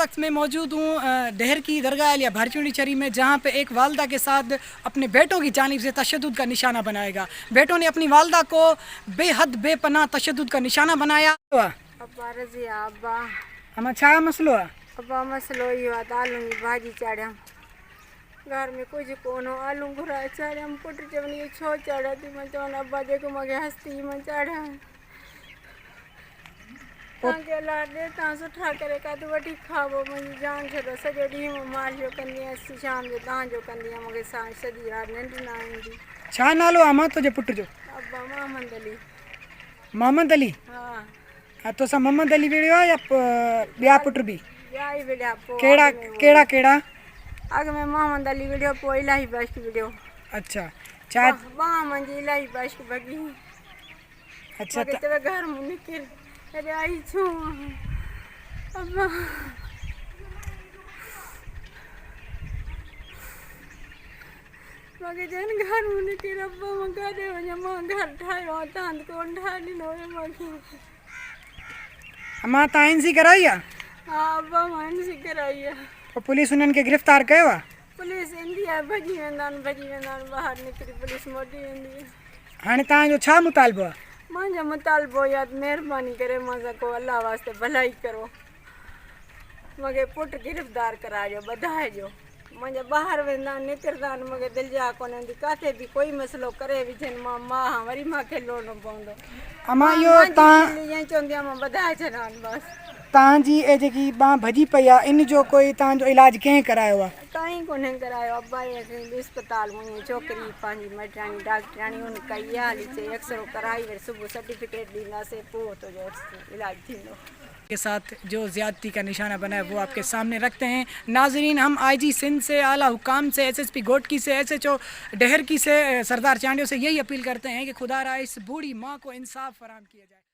वक्त मैं मौजूद हूँ डहर की दरगाह या भरचुंडी चरी में, जहाँ पे एक वालदा के साथ अपने बेटों की जानिब से तशद्दुद का निशाना बनाएगा। बेटों ने अपनी वालदा को बेहद बेपनाह तशद्दुद का निशाना बनाया। अब्बा रज़िया अब्बा हम छा मसलो है? अब्बा मसलो इहो आहे त आलू जी भाॼी चाढ़ियमि, घर में कुझु कोन हो, आलू घुराए चाढ़ियमि। पुटु चवंदी छो चाढ़िया थी? मां चवनि अब्बा जेको मूंखे हस्ती मां चाढ़िया। तव्हांखे अलाह ॾे तव्हां सुठा करे काथे वठी खाओ, मुंहिंजी जान छॾो। सॼो ॾींहुं मां माल जो कंदी आहियां, शाम जो तव्हांजो कंदी आहियां, मूंखे सॼी राति निंड न ईंदी। छा नालो आहे मां तुंहिंजे पुट जो? अब्बा मोहम्मद अली। मोहम्मद अली? हा। तोसां मोहम्मद अली विड़ियो आहे या ॿिया पुट बि? ॿिया ई विड़िया। कहिड़ा कहिड़ा कहिड़ा? अॻु में मोहम्मद अली विड़ियो, पोइ इलाही बश्क विड़ियो। अच्छा, छा मां मुंहिंजी इलाही बश्क भॻी। अच्छा त घर में निकिर अरे आई छो अब्बा? मूंखे चवनि घर में निकिर अब्बा, मां काॾे वञा? मां घर ठाहियो आहे, तव्हां कोन ठाहे ॾिनो हुयो मूंखे। मां तव्हां एनसी कराई आहे? हा अब्बा मां एनसी कराई आहे। पोइ पुलिस उन्हनि खे गिरफ़्तार कयो आहे? पुलिस ईंदी आहे, भॼी वेंदा आहिनि ॿाहिरि निकिरी, पुलिस मोटी वेंदी आहे। हाणे तव्हांजो छा मुतालबो आहे? मुंहिंजो मुतालबो या महिरबानी करे मां सां को अलाह वास्ते भलाई करो, मूंखे पुटु गिरफ़्तार कराइजो, ॿधाइजो। मुंहिंजा ॿाहिरि वेंदा आहिनि, निकिरंदा आहिनि, मूंखे दिलि जा कोन हूंदी। किथे बि कोई मसइलो करे विझनि, मां मां वरी मूंखे लोड़ो पवंदो। अमां इहो तव्हां ईअं चवंदी आहियां, मां ॿधाए छॾानि बसि। तव्हांजी जेकी ॿांह भॼी पई आहे, इन जो कोई तव्हांजो इलाजु कंहिं करायो आहे? काई कोन्हे करायो अब्बा। इस्पताल मुंहिंजी छोकिरी पंहिंजी मटाणी डॉक्टराणी उन कई आहे, हली चई एक्सरो कराई, वरी सुबुह सर्टिफिकेट ॾींदासीं, पोइ तुंहिंजो इलाजु थींदो। के साथ जो ज़्यादती का निशाना बना है वो आपके सामने रखते हैं। नाजरीन, हम IG सिंध से, आला हुकाम से, SSP घोटकी से, SHO डहर की से, सरदार चांडियों से यही अपील करते हैं कि खुदा रा इस बूढ़ी माँ को इंसाफ फराहम किया जाए।